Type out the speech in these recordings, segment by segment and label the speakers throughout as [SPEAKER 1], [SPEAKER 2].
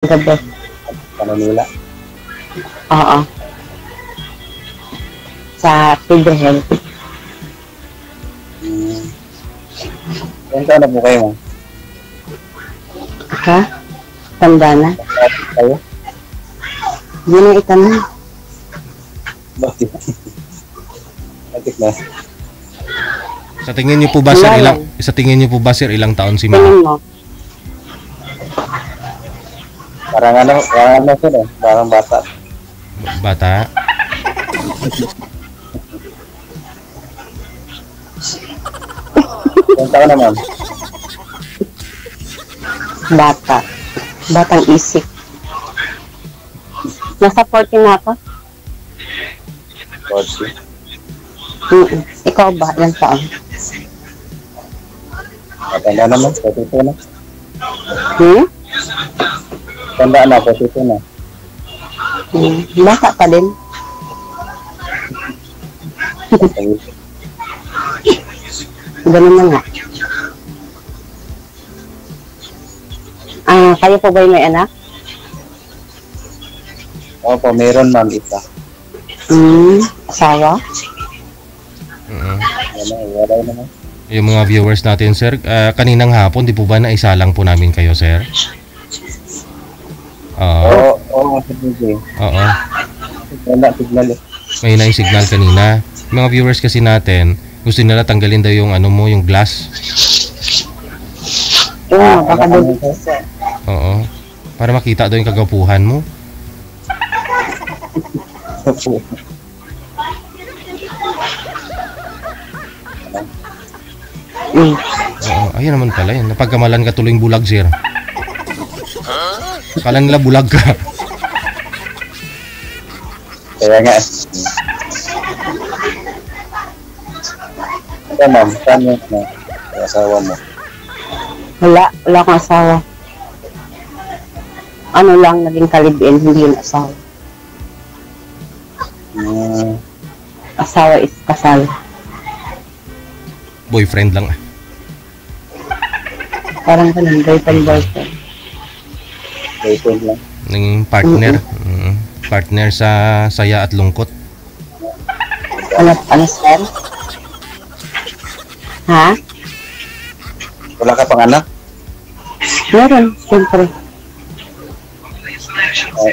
[SPEAKER 1] gabi.
[SPEAKER 2] Manila.
[SPEAKER 1] Oo. Sa Pedro Health.
[SPEAKER 2] Ilan taon na po kayo?
[SPEAKER 1] Ha? Tanda na?
[SPEAKER 2] Kayo?
[SPEAKER 1] Hindi na itanong.
[SPEAKER 2] Bakit? Bakit na?
[SPEAKER 3] Sa tingin niyo po ba, sir, ilang taon si
[SPEAKER 1] Tingin
[SPEAKER 3] ma'am?
[SPEAKER 1] mo.
[SPEAKER 2] Parang ano sir eh. Parang bata.
[SPEAKER 3] Bata?
[SPEAKER 2] Ilan taon na ma'am?
[SPEAKER 1] Bata. Batang isip. Nasa 40 na ako.
[SPEAKER 2] 40.
[SPEAKER 1] Ikaw ba? Ilang taon?
[SPEAKER 2] Matanda naman. 42 na. Tanda na. 42 na.
[SPEAKER 1] Bata pa din. Ganun na nga. Kayo po ba yung may anak?
[SPEAKER 2] Opo, meron ma'am isa.
[SPEAKER 1] Asawa?
[SPEAKER 2] Wala naman.
[SPEAKER 3] Yung mga viewers natin, sir, kaninang hapon, di po ba naisa lang po namin kayo, sir? Oo.
[SPEAKER 2] Oo, sige.
[SPEAKER 3] Oo.
[SPEAKER 2] Wala, signal eh.
[SPEAKER 3] May na yung signal kanina. Mga viewers kasi natin, gusto nila tanggalin daw yung ano mo, yung glass.
[SPEAKER 1] Oo, baka doon.
[SPEAKER 3] Oo. Para makita daw yung kagapuhan mo. Oo, ayun naman pala yun. Napagkamalan ka tuloy yung bulag, sir. Kala nila bulag ka.
[SPEAKER 2] Kaya nga. Ito ma'am, saan yung asawa mo?
[SPEAKER 1] Wala akong asawa. Ano lang, naging kalibin, hindi yung asawa. Asawa is kasal.
[SPEAKER 3] Boyfriend lang.
[SPEAKER 1] Parang ganun, boyfriend.
[SPEAKER 2] Boyfriend lang.
[SPEAKER 3] Ng partner. Partner sa saya at lungkot.
[SPEAKER 1] Ano sir? Ha?
[SPEAKER 2] Wala ka pang anak?
[SPEAKER 1] Meron, siyempre.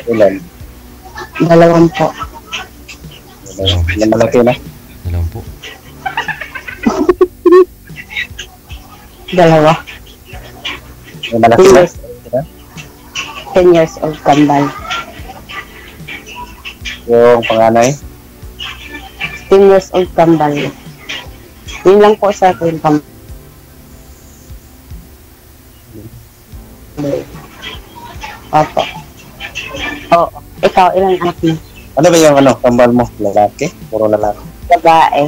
[SPEAKER 2] Ilan?
[SPEAKER 1] 2 po.
[SPEAKER 2] Ilan malaki na?
[SPEAKER 3] Alam po.
[SPEAKER 1] 2.
[SPEAKER 2] Yung malaki na?
[SPEAKER 1] 10 years old kambal.
[SPEAKER 2] Yung panganay?
[SPEAKER 1] 10 years old kambal. Yun lang po sa akin kambal. Opo. Oo. Ikaw, ilang anak mo?
[SPEAKER 2] Ano ba yung kambal mo? Lalaki? Puro lalaki?
[SPEAKER 1] Babae.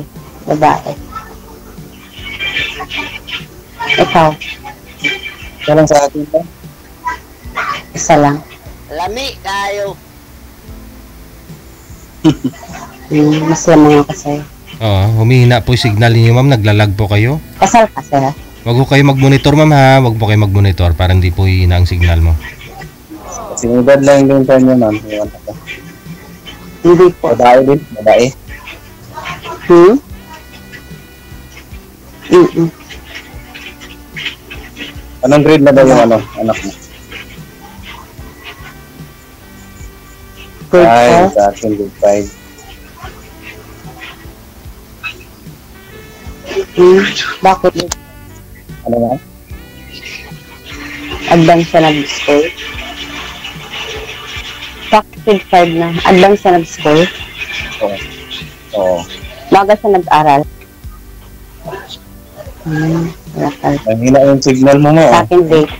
[SPEAKER 1] Ikaw,
[SPEAKER 2] Ito lang sa atin ba?
[SPEAKER 1] isa lang.
[SPEAKER 4] Lami kayo.
[SPEAKER 1] Mas lamang ako sa'yo.
[SPEAKER 3] Oo, humihina po yung signal niyo, ma'am. Naglalag po kayo.
[SPEAKER 1] Kasal ka sir?
[SPEAKER 3] Wag po kayo mag-monitor, ma'am, ha. Wag po kayo mag-monitor para hindi po hihina ang signal mo.
[SPEAKER 2] Sinidad lang din sa inyo ma'am.
[SPEAKER 1] Hindi po.
[SPEAKER 2] Babae din? Babae? Anong grade na ba yung anak mo?
[SPEAKER 1] Grade
[SPEAKER 2] Ay,
[SPEAKER 1] 4?
[SPEAKER 2] sa akin grade 5.
[SPEAKER 1] Bakit?
[SPEAKER 2] Ano nga?
[SPEAKER 1] Advance siya nag-school? Bakit grade 5 na? Advance siya nag-school?
[SPEAKER 2] Oo.
[SPEAKER 1] Baga siya nag-aral? Wala ka.
[SPEAKER 2] Mahina yung signal mo mo.
[SPEAKER 1] Sa akin late.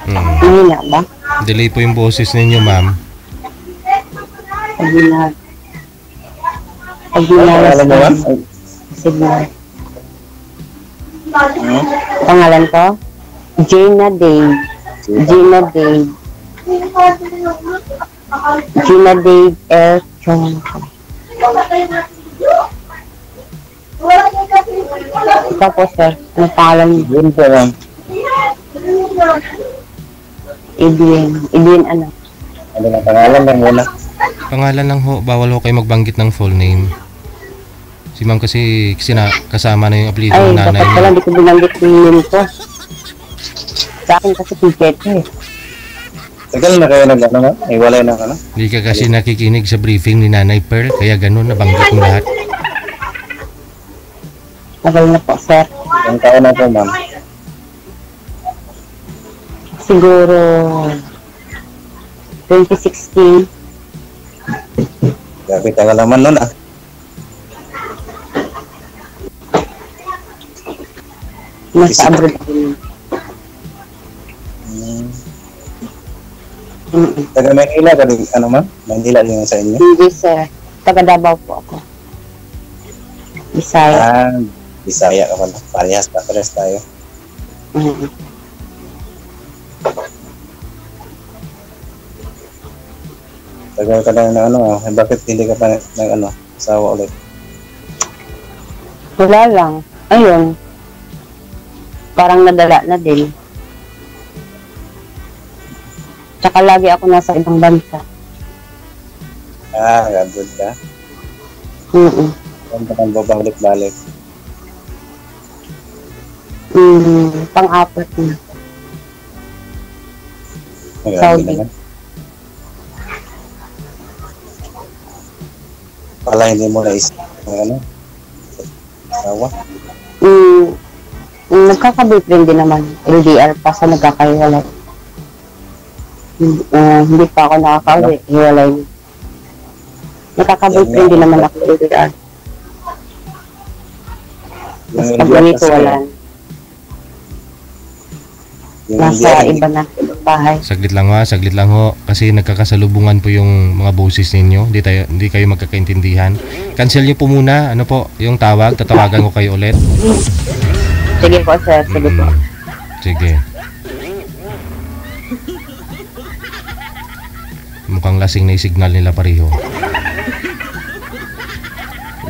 [SPEAKER 1] Mahina ba?
[SPEAKER 3] Delay po yung boses ninyo, ma'am.
[SPEAKER 1] Pag minalas
[SPEAKER 2] Alam mo ba?
[SPEAKER 1] signal. Pangalan ko? Gina Dave. Gina Dave L. Chong. Ikaw po sir, ano pangalan niyo?
[SPEAKER 2] Yun po ma'am.
[SPEAKER 1] Edwin ano?
[SPEAKER 2] Ano na pangalan lang muna?
[SPEAKER 3] Pangalan lang ho, bawal ho kayo magbanggit ng full name. Si ma'am kasi kasama na yung apelido
[SPEAKER 1] Ay,
[SPEAKER 3] ng nanay
[SPEAKER 1] dapat pala
[SPEAKER 3] niya.
[SPEAKER 1] hindi ko binanggit yung name ko. Sa akin kasi ticket eh.
[SPEAKER 2] Tagal na kayo nag-ano nga? Iwalay na ka na?
[SPEAKER 3] Hindi ka kasi nakikinig sa briefing ni Nanay Pearl, kaya ganun, nabanggit mo lahat.
[SPEAKER 1] Tagal na po, sir.
[SPEAKER 2] Ilang taon na po, ma'am?
[SPEAKER 1] Siguro 2016.
[SPEAKER 2] Grabe, tagal naman nun ah.
[SPEAKER 1] Nasa abroad din.
[SPEAKER 2] Taga Manila ka rin, ano ma'am? Manila din sa inyo?
[SPEAKER 1] Hindi, sir. Taga Davao po ako. Bisaya.
[SPEAKER 2] Ah, Bisaya ka pala. Parehas tayo.
[SPEAKER 1] Mm.
[SPEAKER 2] Tagal ka lang na ano ah. Bakit hindi ka pa ng ano, asawa ulit?
[SPEAKER 1] Wala lang. Ayun. Parang nadala na din. Tsaka lagi ako nasa ibang bansa.
[SPEAKER 2] Ah, abroad ka? Saan ka pang babalik-balik?
[SPEAKER 1] Pang-apat na.
[SPEAKER 2] Grabe
[SPEAKER 1] Saudi.
[SPEAKER 2] naman. Pala hindi mo naisip ng ano? Asawa?
[SPEAKER 1] Nagkaka-boyfriend din naman. LDR pa sa nagkakahiwalay. Hindi pa ako nakaka-uwi. Hiwalay na. Nakaka-boyfriend din naman ako LDR. Tapos pag ganito wala na. Nasa iba na bahay.
[SPEAKER 3] Saglit lang ho, kasi nagkakasalubungan po yung mga boses ninyo. Hindi kayo magkakaintindihan. Cancel niyo po muna, ano po, yung tawag, tatawagan ko kayo ulit.
[SPEAKER 1] Sige po, sir. Sige po.
[SPEAKER 3] Sige. Mukhang lasing na yung signal nila pareho.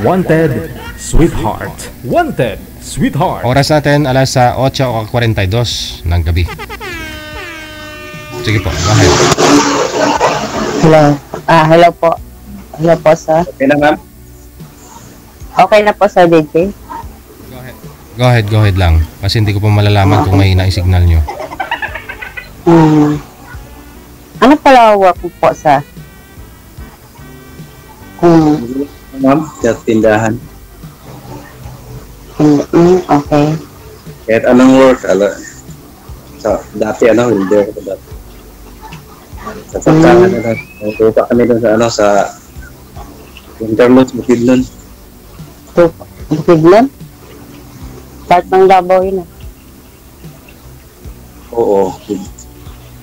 [SPEAKER 5] Wanted, sweetheart. Wanted, sweetheart.
[SPEAKER 3] Oras natin, alas 8:42 ng gabi. Sige po, go ahead.
[SPEAKER 1] Hello. Hello po. Hello po, sir.
[SPEAKER 2] Okay na ma'am?
[SPEAKER 1] Okay na po, sir, DJ.
[SPEAKER 3] Go ahead lang. Kasi hindi ko pa malalaman kung may signal nyo.
[SPEAKER 1] Ano pala work mo po, sir?
[SPEAKER 2] Ma'am, sa tindahan.
[SPEAKER 1] Okay.
[SPEAKER 2] Kahit anong work, dati hindi ako dati. Sa pagkakan na lang, nagtupa kami doon sa sa Interlos, Bukidnon.
[SPEAKER 1] Bukidnon? Part ng Davao yun ah.
[SPEAKER 2] Oo.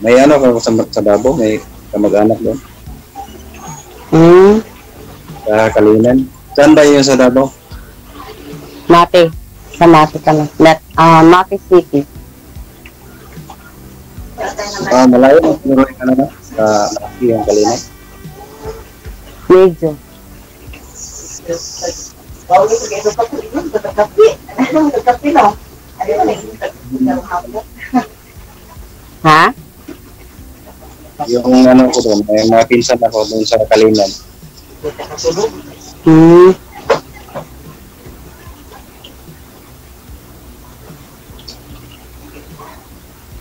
[SPEAKER 2] May sa Davao, may kamag-anak doon. Sa Kalinan. Saan ba yun sa Davao?
[SPEAKER 1] Mate. Sa Mate kami. Mate City.
[SPEAKER 2] Malayo na. Siguro yung sa Maki yung Kalinan.
[SPEAKER 1] Medyo. Ha?
[SPEAKER 2] Yung ko doon, may mga pinsan ako doon sa Kalinan.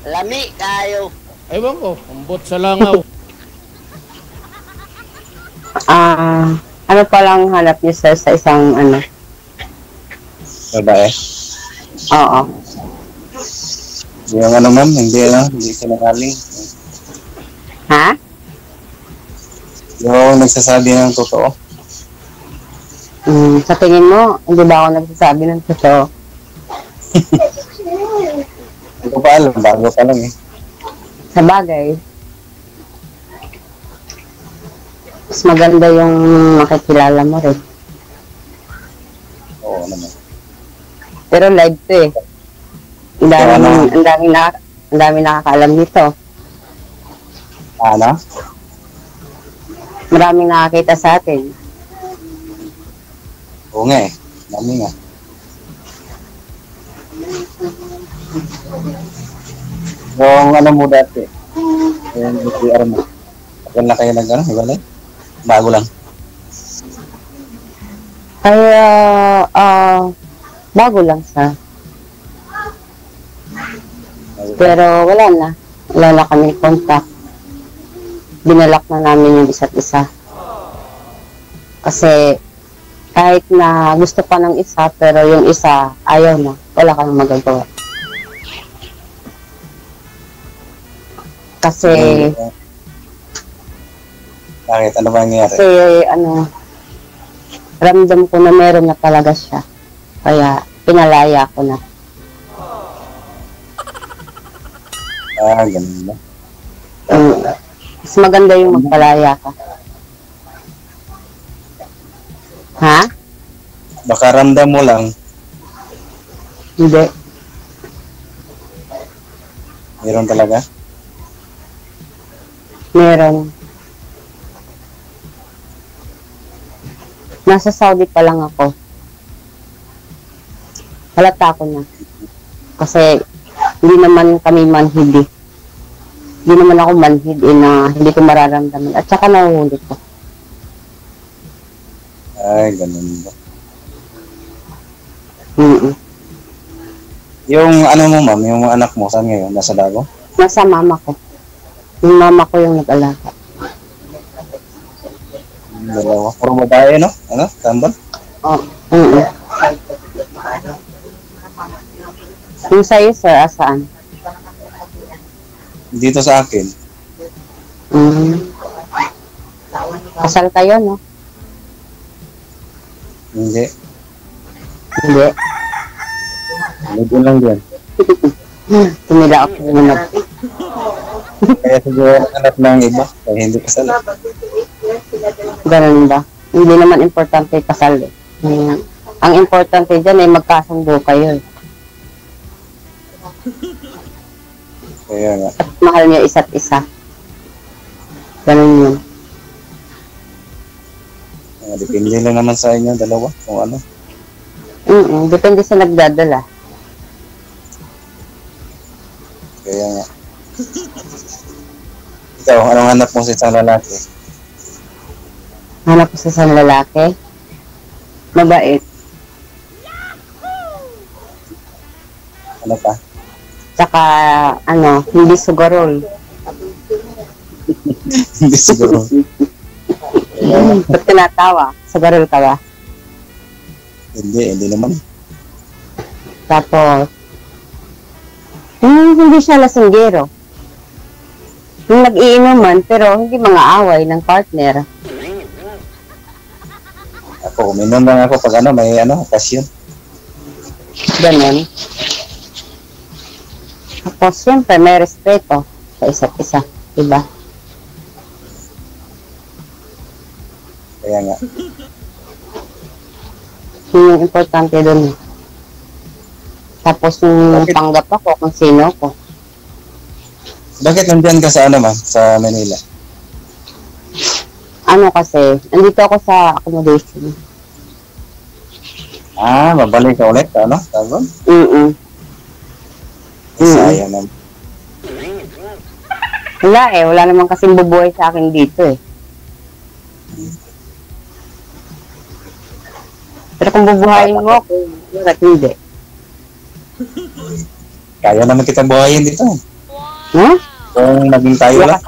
[SPEAKER 4] Lami kayo.
[SPEAKER 6] Ewan ko, ambot sa langaw.
[SPEAKER 1] Ano pa lang hanap niyo, sir, sa isang
[SPEAKER 2] Babae.
[SPEAKER 1] Oo.
[SPEAKER 2] Yung ma'am, hindi sinungaling.
[SPEAKER 1] Ha?
[SPEAKER 2] Yung nagsasabi ng totoo.
[SPEAKER 1] Sa tingin mo, hindi ba ako nagsasabi ng totoo?
[SPEAKER 2] Hindi ko pa alam, bago pa lang eh.
[SPEAKER 1] Sa bagay, mas maganda yung makikilala mo rin.
[SPEAKER 2] Oo naman.
[SPEAKER 1] Pero live to eh. Ang daming nakakaalam nito.
[SPEAKER 2] Ano?
[SPEAKER 1] Maraming nakakita sa atin.
[SPEAKER 2] Oo nga eh. Dami nga. Yung ano mo dati, yung BTR mo. Tagal na kayo nag-ano, hiwalay? Bago lang.
[SPEAKER 1] Kaya, bago lang siya. Pero wala na. Wala na kami contact. Binalak na namin yung isa't isa. Kasi, kahit na gusto pa ng isa, pero yung isa ayaw na. Wala kang magagawa. Kasi,
[SPEAKER 2] Bakit? Ano ba nangyari?
[SPEAKER 1] kasi ramdam ko na meron na talaga siya. Kaya, pinalaya ko na.
[SPEAKER 2] Ganun ba?
[SPEAKER 1] Mas maganda yung magpalaya ka. Ha?
[SPEAKER 2] Baka ramdam mo lang,
[SPEAKER 1] Hindi.
[SPEAKER 2] meron talaga.
[SPEAKER 1] Meron. Nasa Saudi pa lang ako. Halata ko na. Kasi hindi naman kami manhid eh. Hindi naman ako manhid eh na hindi ko mararamdaman. At saka nahuhuli ko.
[SPEAKER 2] Ganun ba?
[SPEAKER 1] Mm-mm.
[SPEAKER 2] Yung ano mo ma'am, yung anak mo, saan ngayon? Nasa Davao?
[SPEAKER 1] Nasa mama ko. Yung mama ko yung nag-alaga.
[SPEAKER 2] Dalawa. Puro babae, no? Ano? Tambal?
[SPEAKER 1] Oh, mm-mm. Yung sa'yo, sir, asaan?
[SPEAKER 2] Dito sa akin.
[SPEAKER 1] Kasal kayo, no?
[SPEAKER 2] Hindi.
[SPEAKER 1] Hindi.
[SPEAKER 2] Hindi lang yan.
[SPEAKER 1] Tumila ako naman.
[SPEAKER 2] Kaya siguro anak ng iba. Kaya hindi kasal.
[SPEAKER 1] Ganun ba? Hindi naman importante kasal eh. Ang importante dyan ay magkasundo kayo.
[SPEAKER 2] Kaya nga.
[SPEAKER 1] At mahal niyo isa't isa. Ganun yun.
[SPEAKER 2] Depende lang naman sa inyo, dalawa. Kung ano.
[SPEAKER 1] Depende sa nagdadala.
[SPEAKER 2] Kaya nga. Ikaw, anong hanap mo sa isang lalaki?
[SPEAKER 1] Hanap ko sa isang lalaki. Mabait.
[SPEAKER 2] Ano pa?
[SPEAKER 1] Tsaka, hindi sugarol.
[SPEAKER 2] Hindi siguro.
[SPEAKER 1] Ba't ka natawa? Sugarol ka ba?
[SPEAKER 2] Hindi naman.
[SPEAKER 1] Tapos, hindi siya lasinggero. Yung nag-iinuman, pero hindi mga away ng partner.
[SPEAKER 2] Ako, uminom lang ako pag may okasyon.
[SPEAKER 1] Ganun. Tapos, siyempre, may respeto sa isa't isa. Diba?
[SPEAKER 2] Kaya nga.
[SPEAKER 1] Yun yung importante dun. Tapos, yung tanggap ako kung sino ko.
[SPEAKER 2] Bakit nandyan ka sa ma'am? Sa Manila?
[SPEAKER 1] Kasi, nandito ako sa accommodation.
[SPEAKER 2] Babalik ka ulit, Tawag? Sayang naman.
[SPEAKER 1] Wala naman kasing bubuhay sa akin dito eh. Pero kung bubuhayin mo ako, bakit hindi?
[SPEAKER 2] Kaya naman kitang buhayin dito. Kung naging tayo lang.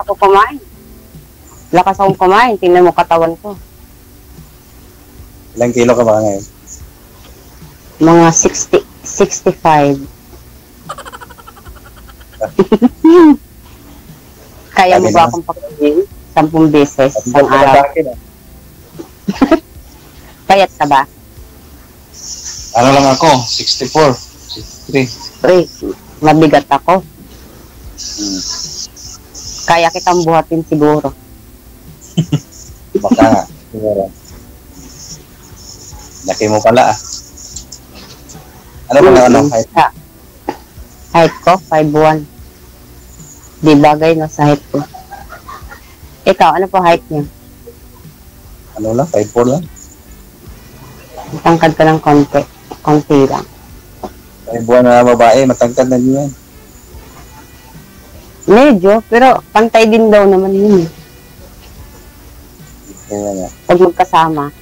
[SPEAKER 1] Lakas akong kumain. Tingnan mo katawan ko.
[SPEAKER 2] Ilang kilo ka ba ngayon?
[SPEAKER 1] Mga 65. Kaya mo ba akong pakainin? 10 beses isang araw. Payat ka ba?
[SPEAKER 2] Ano lang ako? 64. 63.
[SPEAKER 1] Uy, mabigat ako. Kaya kitang buhatin siguro.
[SPEAKER 2] Baka nga. Siguro. Laki mo pala Ano ba height?
[SPEAKER 1] Height ko, 5'1". Di bagay no sa height ko. Ikaw, ano po height niya?
[SPEAKER 2] Ano lang? 5'4 lang?
[SPEAKER 1] Tangkad ka ng konti. Konti lang.
[SPEAKER 2] 5'1 na babae, matangkad na din yan.
[SPEAKER 1] Medyo, pero pantay din daw naman yun.
[SPEAKER 2] Kaya nga.
[SPEAKER 1] Pag magkasama.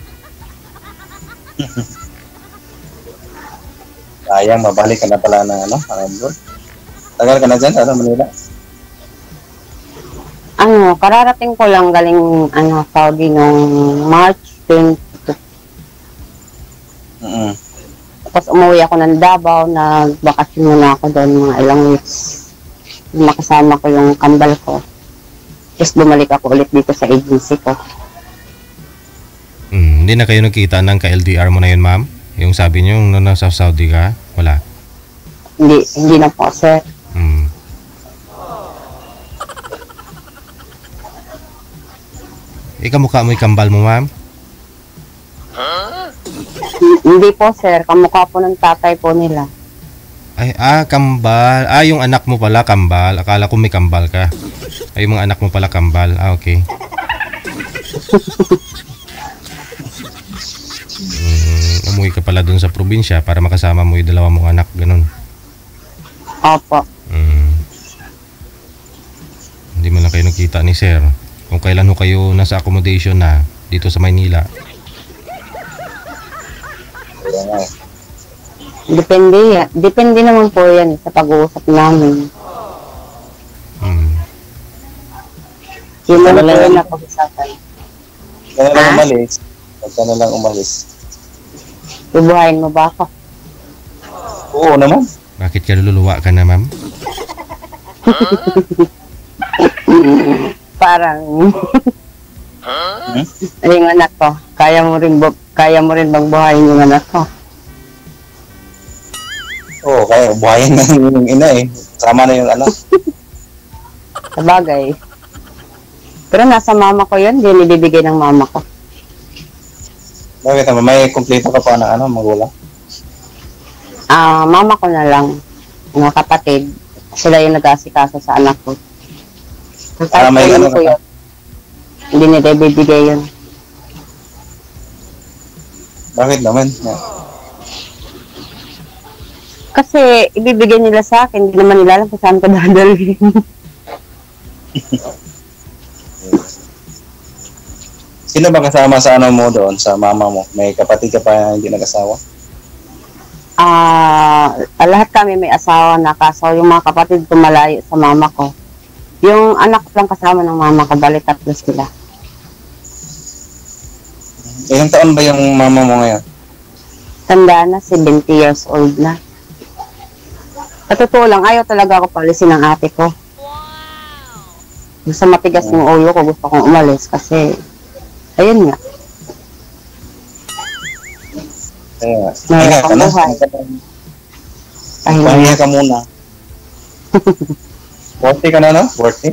[SPEAKER 2] Sayang, mabalik ka na pala na abroad. Tagal ka na dyan, Manila?
[SPEAKER 1] Kararating ko lang galing, Saudi noong March 22. Tapos umuwi ako ng Davao, nagbakasyon muna ako doon mga ilang weeks. Makasama ko yung kambal ko. Tapos bumalik ako ulit dito sa agency ko.
[SPEAKER 3] Hindi na kayo nagkita ng ka-LDR mo na yun, ma'am? Yung sabi niyo, nung nasa Saudi ka? Wala?
[SPEAKER 1] Hindi na po, sir.
[SPEAKER 3] Kamukha mo yung kambal mo, ma'am?
[SPEAKER 1] Hindi po, sir. Kamukha po ng tatay po nila.
[SPEAKER 3] Ay, kambal. Yung anak mo pala, kambal. Akala ko may kambal ka. Ay, yung mga anak mo pala, kambal. Okay. Umuwi ka pala dun sa probinsya para makasama mo yung dalawa mong anak, ganun.
[SPEAKER 1] Opo.
[SPEAKER 3] Hindi mo lang kayo nakita ni sir. Kung kailan ho kayo nasa accommodation na dito sa Maynila.
[SPEAKER 2] Kaya nga.
[SPEAKER 1] Depende naman po yan sa pag-uusap namin. Yun naman po yung napag-usapan.
[SPEAKER 2] Kaya lang umalis. Pagka na lang umalis.
[SPEAKER 1] Bubuhayin mo ba ako?
[SPEAKER 2] Oo naman.
[SPEAKER 3] Bakit ka luluwa ka na, ma'am?
[SPEAKER 1] Parang yung anak ko, kaya mo rin bang buhayin yung anak ko?
[SPEAKER 2] Oo, kaya buhayin na yung ina eh. Sama na yung
[SPEAKER 1] Sabagay. Pero nasa mama ko yun, hindi nibibigay ng mama ko.
[SPEAKER 2] Bakit naman? May kumpleto ka pa na magulang?
[SPEAKER 1] Mama ko na lang, mga kapatid, sila yung nag-asikaso sa anak ko.
[SPEAKER 2] Para may
[SPEAKER 1] ko yun. Hindi nila ibibigay yun.
[SPEAKER 2] Bakit naman?
[SPEAKER 1] Kasi ibibigay nila sa akin, hindi naman nila alam kung saan ko dadalhin.
[SPEAKER 2] Sino ba kasama sa mo doon, sa mama mo? May kapatid ka pa hindi nag-asawa?
[SPEAKER 1] Lahat kami may asawa na, kaso yung mga kapatid ko malayo sa mama ko. Yung anak ko lang kasama ng mama ko, bali tatlo sila.
[SPEAKER 2] Ilang taon ba yung mama mo ngayon?
[SPEAKER 1] Tanda na, 70 years old na. Sa totoo lang, ayaw talaga ako palisin ng ate ko. Sa matigas ng ulo ko, gusto kong umalis kasi, ayun nga.
[SPEAKER 2] Pahinga ka na? Pahinga ka muna. 40 ka na, no? 40?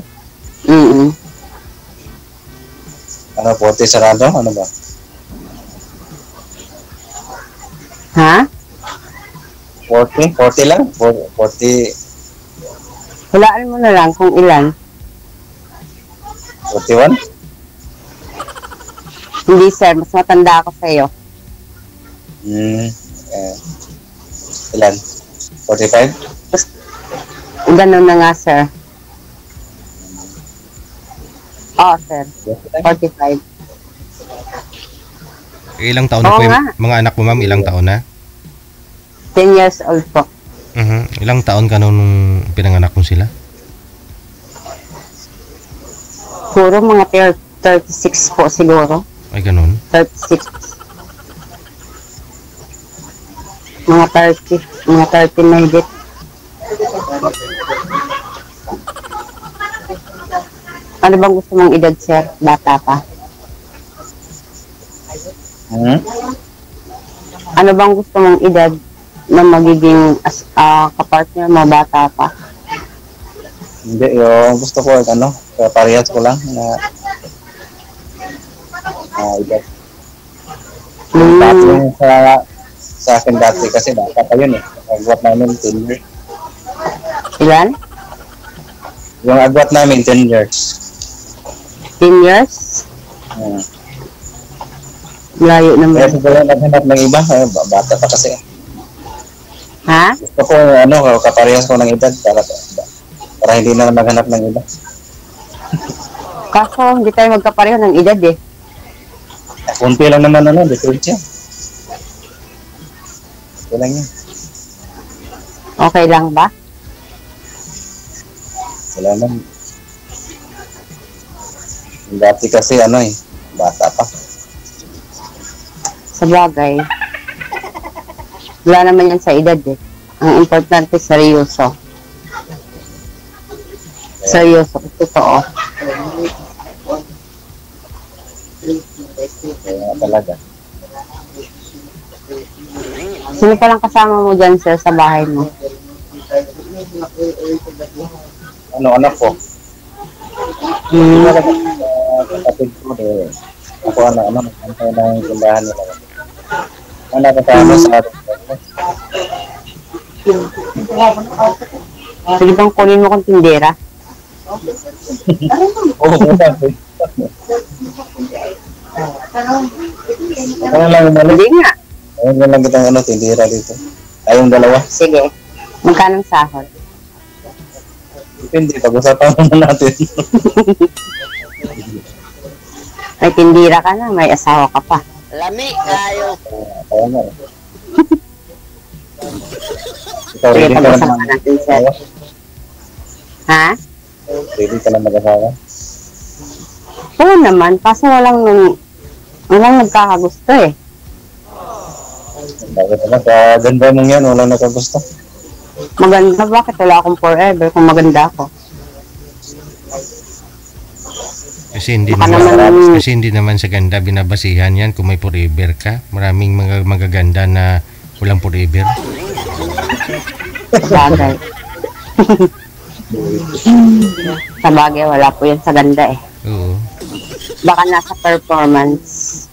[SPEAKER 2] 40 sarado? Ano ba?
[SPEAKER 1] Ha?
[SPEAKER 2] 40? 40 lang? 40?
[SPEAKER 1] Hulaan mo na lang kung ilan.
[SPEAKER 2] 41?
[SPEAKER 1] Hindi sir, mas matanda ako sa'yo.
[SPEAKER 2] Ilan? 45?
[SPEAKER 1] Ganun na nga sir. Oo sir, 45.
[SPEAKER 3] Ilang taon na po yung mga anak mo, ma'am? Ilang taon na?
[SPEAKER 1] 10 years old po.
[SPEAKER 3] Ilang taon ka nung pinanganak mo sila?
[SPEAKER 1] Puro mga 36 po siguro.
[SPEAKER 3] Ay, ganun?
[SPEAKER 1] 36. Mga 30 na higit. Ano bang gusto mong edad, sir? Bata pa. Ano bang gusto mong edad na magiging kapartner mo, bata pa?
[SPEAKER 2] Hindi, yung gusto ko, parehas ko lang na edad. Dati yung sa akin dati kasi bata pa yun eh. Agwat namin 10 years.
[SPEAKER 1] Ilan?
[SPEAKER 2] Yung agwat namin 10 years.
[SPEAKER 1] 10 years? Layo naman.
[SPEAKER 2] Kaya siguro naghanap ng iba, bata pa kasi.
[SPEAKER 1] Ha?
[SPEAKER 2] Gusto ko, kaparehas ko ng edad para para hindi na maghanap ng iba.
[SPEAKER 1] Kaso, hindi tayo magkapareho ng edad eh.
[SPEAKER 2] Kunti lang naman diferensya. Okay lang yan.
[SPEAKER 1] Okay lang ba?
[SPEAKER 2] Wala naman. Dati kasi bata pa.
[SPEAKER 1] Sa bagay. Wala naman yan sa edad eh. Ang importante, seryoso. Seryoso, totoo.
[SPEAKER 2] Kaya talaga.
[SPEAKER 1] Sino palang kasama mo dyan, sir, sa bahay mo?
[SPEAKER 2] Anak ko.
[SPEAKER 1] Hmm.
[SPEAKER 2] Kapatid ko ako magkantay ng tindahan nila. Kasama sa atin.
[SPEAKER 1] Sige bang kunin mo kong tindera?
[SPEAKER 2] Oo, Ano lang umalis?
[SPEAKER 1] Hindi nga.
[SPEAKER 2] Ayun lang kitang tindira dito. Tayong dalawa.
[SPEAKER 1] Sige. Magkano sahod?
[SPEAKER 2] Depende, pag-usapan muna natin.
[SPEAKER 1] May tindira ka na, may asawa ka pa.
[SPEAKER 4] Lami kayo.
[SPEAKER 2] Kaya nga eh. Ikaw,
[SPEAKER 1] Sige,
[SPEAKER 2] ready ka na
[SPEAKER 1] pag-usapan natin, sir. Ha?
[SPEAKER 2] Ready ka na mag-asawa?
[SPEAKER 1] Oo naman, kaso walang nagkakagusto eh.
[SPEAKER 2] Bakit naman? Sa ganda mong yan, wala nakagusto.
[SPEAKER 1] Maganda, bakit wala akong forever kung maganda ako?
[SPEAKER 3] Kasi hindi naman sa ganda binabasihan yan kung may forever ka. Maraming mga magaganda na walang forever.
[SPEAKER 1] Sabagay. Sabagay, wala po yan sa ganda eh.
[SPEAKER 3] Oo.
[SPEAKER 1] Baka nasa performance.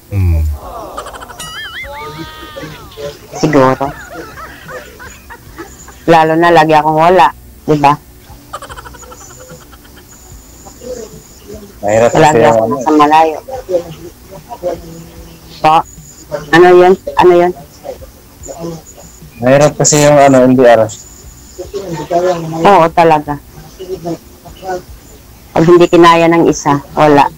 [SPEAKER 1] Siguro. Lalo na lagi akong wala. Diba?
[SPEAKER 2] Mahirap kasi
[SPEAKER 1] Lagi ako nasa malayo. Po? Ano yun? Ano yun?
[SPEAKER 2] Mahirap kasi yung LDR.
[SPEAKER 1] Oo, talaga. Pag hindi kinaya ng isa, wala.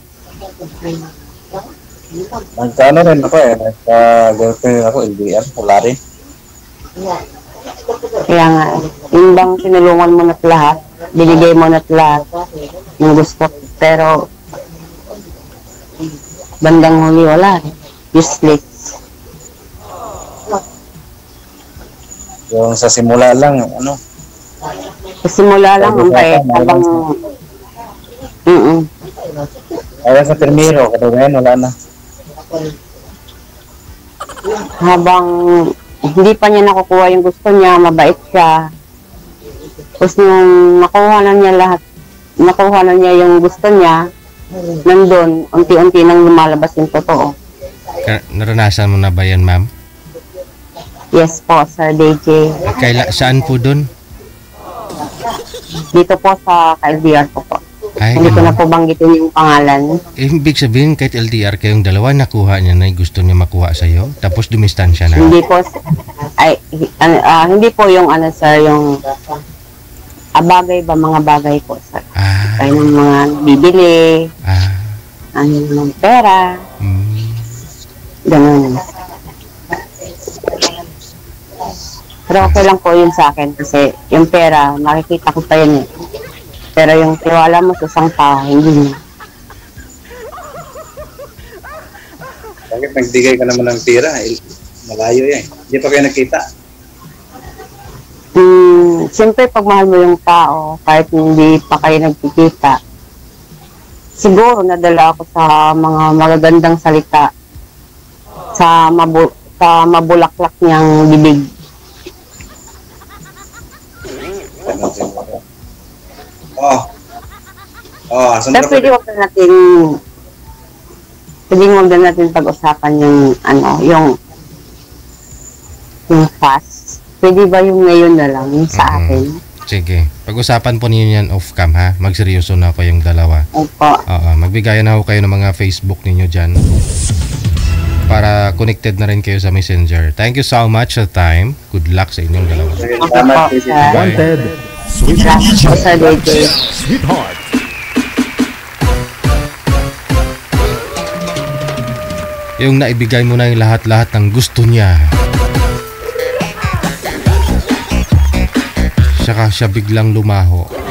[SPEAKER 2] Nagkaano rin ako nagka-girlfriend ako, LDR, wala rin.
[SPEAKER 1] Kaya nga, yung bang sinulungan mo na't lahat, binigay mo na't lahat, yung gusto, pero bandang huli wala rin. Useless.
[SPEAKER 2] Yung sa simula lang,
[SPEAKER 1] Sa simula lang, ang bait, habang
[SPEAKER 2] ayaw sa termiro, kaya wala na.
[SPEAKER 1] habang hindi pa niya nakukuha yung gusto niya, mabait siya. Tapos nung nakuha na niya yung gusto niya, nandun, unti-unti nang lumalabas yung totoo.
[SPEAKER 3] Naranasan mo na ba yan, ma'am?
[SPEAKER 1] Yes po, Sir DJ.
[SPEAKER 3] Saan po dun?
[SPEAKER 1] Dito po sa LDR ko po.
[SPEAKER 3] Ay,
[SPEAKER 1] Hindi ko na
[SPEAKER 3] ganun.
[SPEAKER 1] po banggitin yung pangalan.
[SPEAKER 3] Ibig sabihin, kahit LDR kayong dalawa, nakuha niya na yung gusto niya makuha sa'yo, tapos dumistansya na.
[SPEAKER 1] Hindi po, hindi po yung sir, yung bagay ba, mga bagay po, sir. Kaya ng mga bibili, ng pera, ganun. Pero okay lang po yun sa akin kasi yung pera, makikita ko pa yun eh. Pero yung tiwala mo sa isang tao, hindi na.
[SPEAKER 2] Bakit nagbigay ka naman ng tira? Malayo yan. Hindi pa kayo nakita.
[SPEAKER 1] Siyempre, pag mahal mo yung tao, kahit hindi pa kayo nagkikita, siguro nadala ako sa mga magagandang salita, sa mabulaklak niyang bibig. Pero pwede huwag na natin pag-usapan yung fast. Pwede ba yung ngayon na lang, yung sa akin?
[SPEAKER 3] Sige. Pag-usapan po ninyo yan off-cam, ha? Magseryoso na po yung dalawa.
[SPEAKER 1] Opo.
[SPEAKER 3] Magbigayan na ako kayo ng mga Facebook ninyo dyan para connected na rin kayo sa Messenger. Thank you so much sa time. Good luck sa inyong dalawa.
[SPEAKER 2] Salamat.
[SPEAKER 5] Wanted
[SPEAKER 1] Salamat po sa DJ.
[SPEAKER 5] Sweetheart.
[SPEAKER 3] Yung naibigay mo na yung lahat-lahat ng gusto niya. Saka siya biglang lumaho.